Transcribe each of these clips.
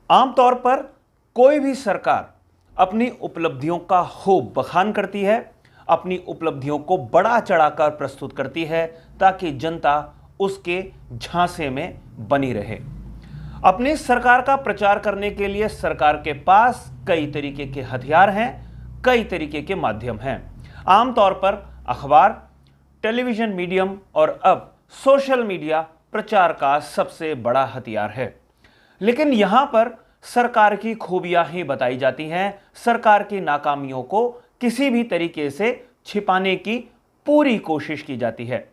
आमतौर पर कोई भी सरकार अपनी उपलब्धियों का खूब बखान करती है, अपनी उपलब्धियों को बड़ा चढ़ाकर प्रस्तुत करती है ताकि जनता उसके झांसे में बनी रहे। अपनी सरकार का प्रचार करने के लिए सरकार के पास कई तरीके के हथियार हैं, कई तरीके के माध्यम हैं। आमतौर पर अखबार, टेलीविजन मीडियम और अब सोशल मीडिया प्रचार का सबसे बड़ा हथियार है। लेकिन यहां पर सरकार की खूबियां ही बताई जाती हैं, सरकार की नाकामियों को किसी भी तरीके से छिपाने की पूरी कोशिश की जाती है।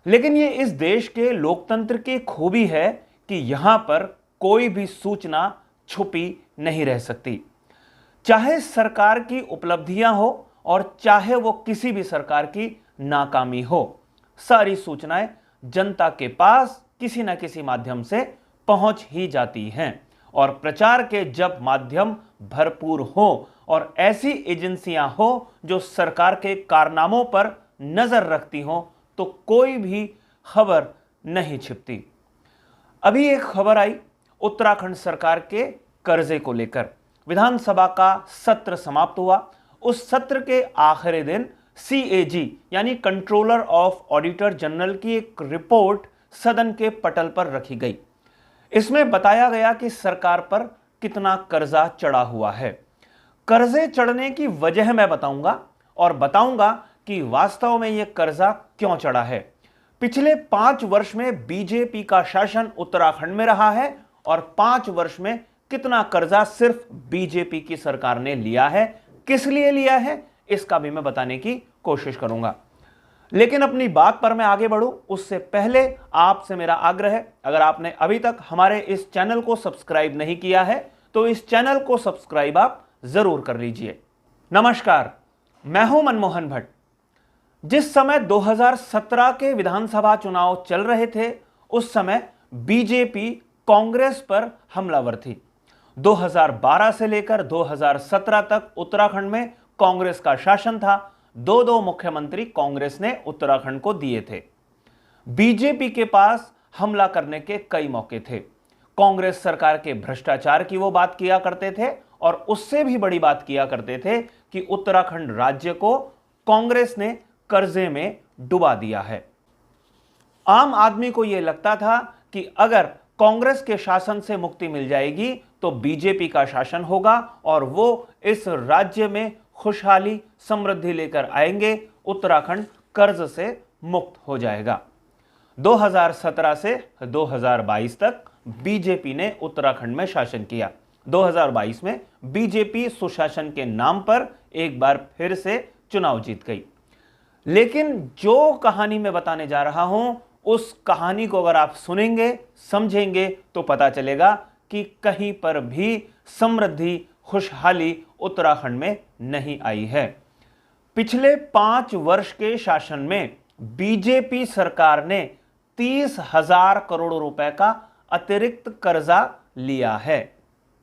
लेकिन ये इस देश के लोकतंत्र की खूबी है कि यहां पर कोई भी सूचना छुपी नहीं रह सकती। चाहे सरकार की उपलब्धियां हो और चाहे वो किसी भी सरकार की नाकामी हो, सारी सूचनाएं जनता के पास किसी न किसी माध्यम से पहुंच ही जाती हैं। और प्रचार के जब माध्यम भरपूर हो और ऐसी एजेंसियां हो जो सरकार के कारनामों पर नजर रखती हो, तो कोई भी खबर नहीं छिपती। अभी एक खबर आई उत्तराखंड सरकार के कर्जे को लेकर। विधानसभा का सत्र समाप्त हुआ। उस सत्र के आखिरी दिन CAG यानी कंट्रोलर ऑफ ऑडिटर जनरल की एक रिपोर्ट सदन के पटल पर रखी गई। इसमें बताया गया कि सरकार पर कितना कर्जा चढ़ा हुआ है। कर्जे चढ़ने की वजह मैं बताऊंगा और बताऊंगा कि वास्तव में यह कर्जा क्यों चढ़ा है। पिछले 5 वर्ष में बीजेपी का शासन उत्तराखंड में रहा है और 5 वर्ष में कितना कर्जा सिर्फ बीजेपी की सरकार ने लिया है, किस लिए लिया है, इसका भी मैं बताने की कोशिश करूंगा। लेकिन अपनी बात पर मैं आगे बढ़ूं उससे पहले आपसे मेरा आग्रह है, अगर आपने अभी तक हमारे इस चैनल को सब्सक्राइब नहीं किया है तो इस चैनल को सब्सक्राइब आप जरूर कर लीजिए। नमस्कार, मैं हूं मनमोहन भट्ट। जिस समय 2017 के विधानसभा चुनाव चल रहे थे उस समय बीजेपी कांग्रेस पर हमलावर थी। 2012 से लेकर 2017 तक उत्तराखंड में कांग्रेस का शासन था। दो मुख्यमंत्री कांग्रेस ने उत्तराखंड को दिए थे। बीजेपी के पास हमला करने के कई मौके थे। कांग्रेस सरकार के भ्रष्टाचार की वो बात किया करते थे और उससे भी बड़ी बात किया करते थे कि उत्तराखंड राज्य को कांग्रेस ने कर्जे में डुबा दिया है। आम आदमी को यह लगता था कि अगर कांग्रेस के शासन से मुक्ति मिल जाएगी तो बीजेपी का शासन होगा और वो इस राज्य में खुशहाली समृद्धि लेकर आएंगे, उत्तराखंड कर्ज से मुक्त हो जाएगा। 2017 से 2022 तक बीजेपी ने उत्तराखंड में शासन किया। 2022 में बीजेपी सुशासन के नाम पर एक बार फिर से चुनाव जीत गई। लेकिन जो कहानी मैं बताने जा रहा हूं उस कहानी को अगर आप सुनेंगे, समझेंगे तो पता चलेगा कि कहीं पर भी समृद्धि, खुशहाली उत्तराखंड में नहीं आई है। पिछले 5 वर्ष के शासन में बीजेपी सरकार ने 30,000 करोड़ रुपए का अतिरिक्त कर्जा लिया है।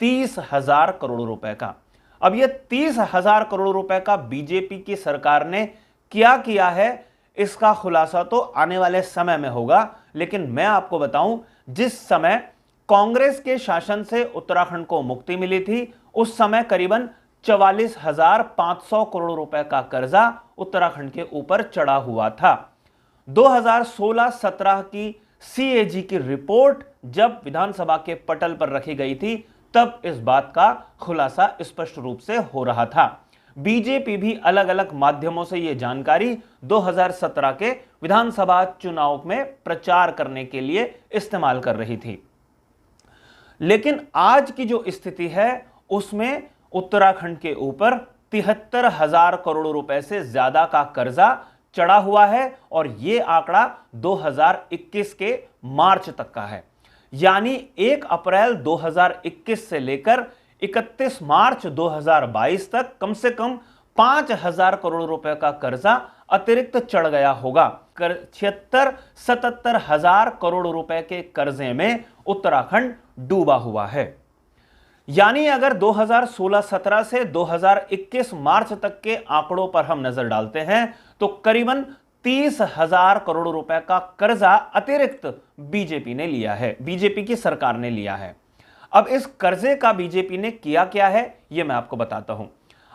30,000 करोड़ रुपए का। अब यह 30,000 करोड़ रुपए का बीजेपी की सरकार ने क्या किया है, इसका खुलासा तो आने वाले समय में होगा। लेकिन मैं आपको बताऊं, जिस समय कांग्रेस के शासन से उत्तराखंड को मुक्ति मिली थी उस समय करीबन 44,500 करोड़ रुपए का कर्जा उत्तराखंड के ऊपर चढ़ा हुआ था। 2016-17 की CAG की रिपोर्ट जब विधानसभा के पटल पर रखी गई थी तब इस बात का खुलासा स्पष्ट रूप से हो रहा था। बीजेपी भी अलग अलग माध्यमों से यह जानकारी 2017 के विधानसभा चुनाव में प्रचार करने के लिए इस्तेमाल कर रही थी। लेकिन आज की जो स्थिति है उसमें उत्तराखंड के ऊपर 73,000 करोड़ रुपए से ज्यादा का कर्जा चढ़ा हुआ है और यह आंकड़ा 2021 के मार्च तक का है। यानी 1 अप्रैल 2021 से लेकर 31 मार्च 2022 तक कम से कम 5,000 करोड़ रुपए का कर्जा अतिरिक्त चढ़ गया होगा। 76-77 हजार करोड़ रुपए के कर्जे में उत्तराखंड डूबा हुआ है। यानी अगर 2016-17 से 2021 मार्च तक के आंकड़ों पर हम नजर डालते हैं तो करीबन 30,000 करोड़ रुपए का कर्जा अतिरिक्त बीजेपी ने लिया है, बीजेपी की सरकार ने लिया है। अब इस कर्जे का बीजेपी ने किया क्या है, यह मैं आपको बताता हूं।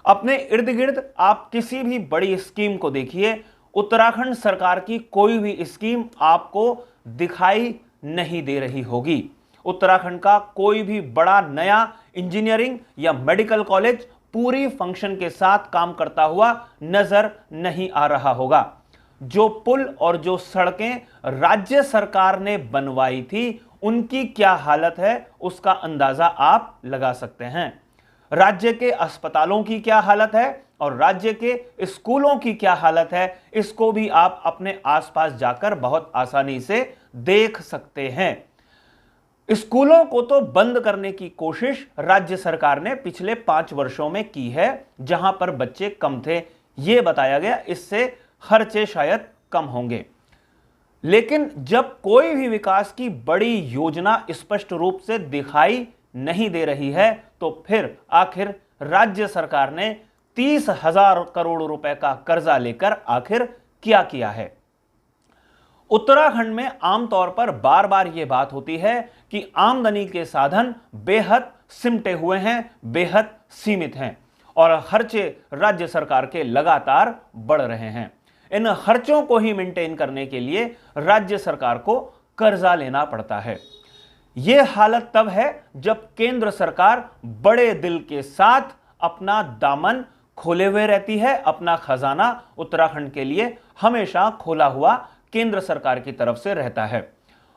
अपने इर्द गिर्द आप किसी भी बड़ी स्कीम को देखिए, उत्तराखंड सरकार की कोई भी स्कीम आपको दिखाई नहीं दे रही होगी। उत्तराखंड का कोई भी बड़ा नया इंजीनियरिंग या मेडिकल कॉलेज पूरी फंक्शन के साथ काम करता हुआ नजर नहीं आ रहा होगा। जो पुल और जो सड़कें राज्य सरकार ने बनवाई थी, उनकी क्या हालत है उसका अंदाजा आप लगा सकते हैं। राज्य के अस्पतालों की क्या हालत है और राज्य के स्कूलों की क्या हालत है, इसको भी आप अपने आसपास जाकर बहुत आसानी से देख सकते हैं। स्कूलों को तो बंद करने की कोशिश राज्य सरकार ने पिछले 5 वर्षों में की है, जहां पर बच्चे कम थे, यह बताया गया, इससे खर्चे शायद कम होंगे। लेकिन जब कोई भी विकास की बड़ी योजना स्पष्ट रूप से दिखाई नहीं दे रही है, तो फिर आखिर राज्य सरकार ने 30,000 करोड़ रुपए का कर्जा लेकर आखिर क्या किया है। उत्तराखंड में आमतौर पर बार बार यह बात होती है कि आमदनी के साधन बेहद सिमटे हुए हैं, बेहद सीमित हैं और खर्चे राज्य सरकार के लगातार बढ़ रहे हैं। इन खर्चों को ही मेंटेन करने के लिए राज्य सरकार को कर्जा लेना पड़ता है। यह हालत तब है जब केंद्र सरकार बड़े दिल के साथ अपना दामन खोले हुए रहती है, अपना खजाना उत्तराखंड के लिए हमेशा खोला हुआ केंद्र सरकार की तरफ से रहता है।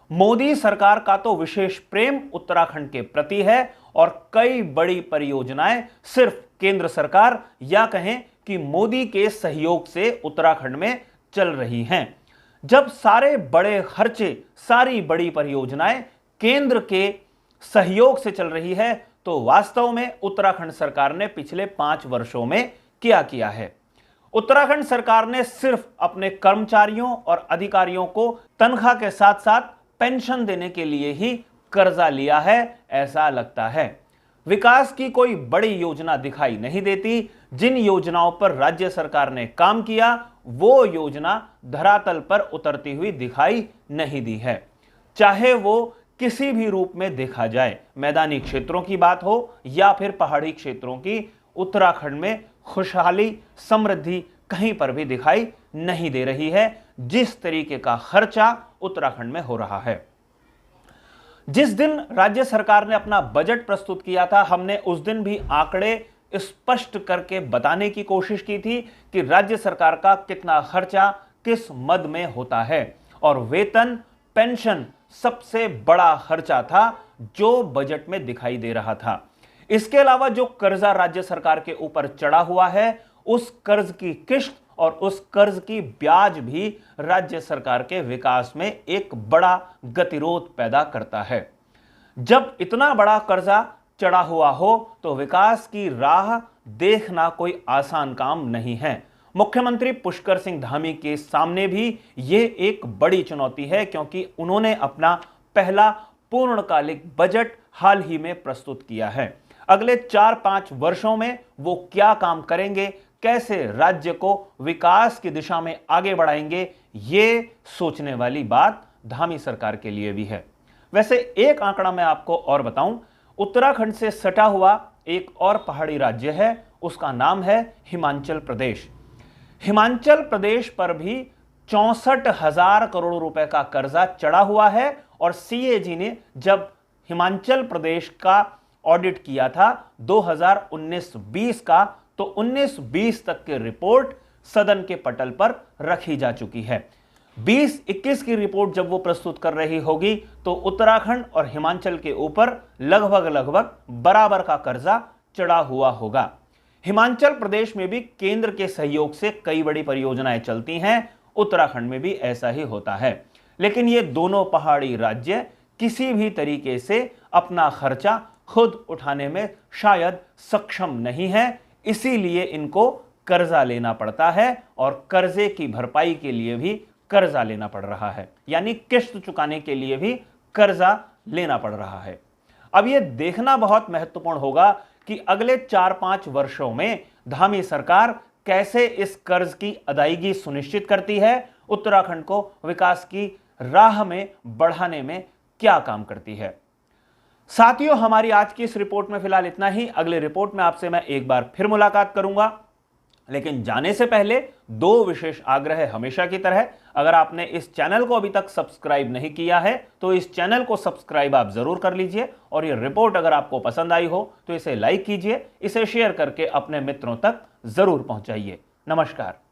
मोदी सरकार का तो विशेष प्रेम उत्तराखंड के प्रति है और कई बड़ी परियोजनाएं सिर्फ केंद्र सरकार या कहें कि मोदी के सहयोग से उत्तराखंड में चल रही हैं। जब सारे बड़े खर्चे, सारी बड़ी परियोजनाएं केंद्र के सहयोग से चल रही है, तो वास्तव में उत्तराखंड सरकार ने पिछले 5 वर्षों में क्या किया है। उत्तराखंड सरकार ने सिर्फ अपने कर्मचारियों और अधिकारियों को तनख्वाह के साथ साथ पेंशन देने के लिए ही कर्जा लिया है, ऐसा लगता है। विकास की कोई बड़ी योजना दिखाई नहीं देती। जिन योजनाओं पर राज्य सरकार ने काम किया, वो योजना धरातल पर उतरती हुई दिखाई नहीं दी है, चाहे वो किसी भी रूप में देखा जाए, मैदानी क्षेत्रों की बात हो या फिर पहाड़ी क्षेत्रों की। उत्तराखंड में खुशहाली, समृद्धि कहीं पर भी दिखाई नहीं दे रही है। जिस तरीके का खर्चा उत्तराखंड में हो रहा है, जिस दिन राज्य सरकार ने अपना बजट प्रस्तुत किया था, हमने उस दिन भी आंकड़े स्पष्ट करके बताने की कोशिश की थी कि राज्य सरकार का कितना खर्चा किस मद में होता है, और वेतन, पेंशन सबसे बड़ा खर्चा था जो बजट में दिखाई दे रहा था। इसके अलावा जो कर्जा राज्य सरकार के ऊपर चढ़ा हुआ है, उस कर्ज की किश्त और उस कर्ज की ब्याज भी राज्य सरकार के विकास में एक बड़ा गतिरोध पैदा करता है। जब इतना बड़ा कर्जा चढ़ा हुआ हो तो विकास की राह देखना कोई आसान काम नहीं है। मुख्यमंत्री पुष्कर सिंह धामी के सामने भी यह एक बड़ी चुनौती है, क्योंकि उन्होंने अपना पहला पूर्णकालिक बजट हाल ही में प्रस्तुत किया है। अगले 4-5 वर्षों में वो क्या काम करेंगे, कैसे राज्य को विकास की दिशा में आगे बढ़ाएंगे, ये सोचने वाली बात धामी सरकार के लिए भी है। वैसे एक आंकड़ा मैं आपको और बताऊं, उत्तराखंड से सटा हुआ एक और पहाड़ी राज्य है, उसका नाम है हिमाचल प्रदेश। हिमाचल प्रदेश पर भी 64,000 करोड़ रुपए का कर्जा चढ़ा हुआ है, और सीएजी ने जब हिमाचल प्रदेश का ऑडिट किया था 2019-20 का, तो 19-20 तक की रिपोर्ट सदन के पटल पर रखी जा चुकी है। 20-21 की रिपोर्ट जब वो प्रस्तुत कर रही होगी तो उत्तराखंड और हिमाचल के ऊपर लगभग बराबर का कर्जा चढ़ा हुआ होगा। हिमाचल प्रदेश में भी केंद्र के सहयोग से कई बड़ी परियोजनाएं चलती हैं, उत्तराखंड में भी ऐसा ही होता है। लेकिन ये दोनों पहाड़ी राज्य किसी भी तरीके से अपना खर्चा खुद उठाने में शायद सक्षम नहीं है, इसीलिए इनको कर्जा लेना पड़ता है, और कर्जे की भरपाई के लिए भी कर्जा लेना पड़ रहा है, यानी किश्त चुकाने के लिए भी कर्जा लेना पड़ रहा है। अब यह देखना बहुत महत्वपूर्ण होगा कि अगले 4-5 वर्षों में धामी सरकार कैसे इस कर्ज की अदायगी सुनिश्चित करती है, उत्तराखंड को विकास की राह में बढ़ाने में क्या काम करती है। साथियों, हमारी आज की इस रिपोर्ट में फिलहाल इतना ही। अगले रिपोर्ट में आपसे मैं एक बार फिर मुलाकात करूंगा, लेकिन जाने से पहले दो विशेष आग्रह है हमेशा की तरह। अगर आपने इस चैनल को अभी तक सब्सक्राइब नहीं किया है तो इस चैनल को सब्सक्राइब आप जरूर कर लीजिए, और ये रिपोर्ट अगर आपको पसंद आई हो तो इसे लाइक कीजिए, इसे शेयर करके अपने मित्रों तक जरूर पहुंचाइए। नमस्कार।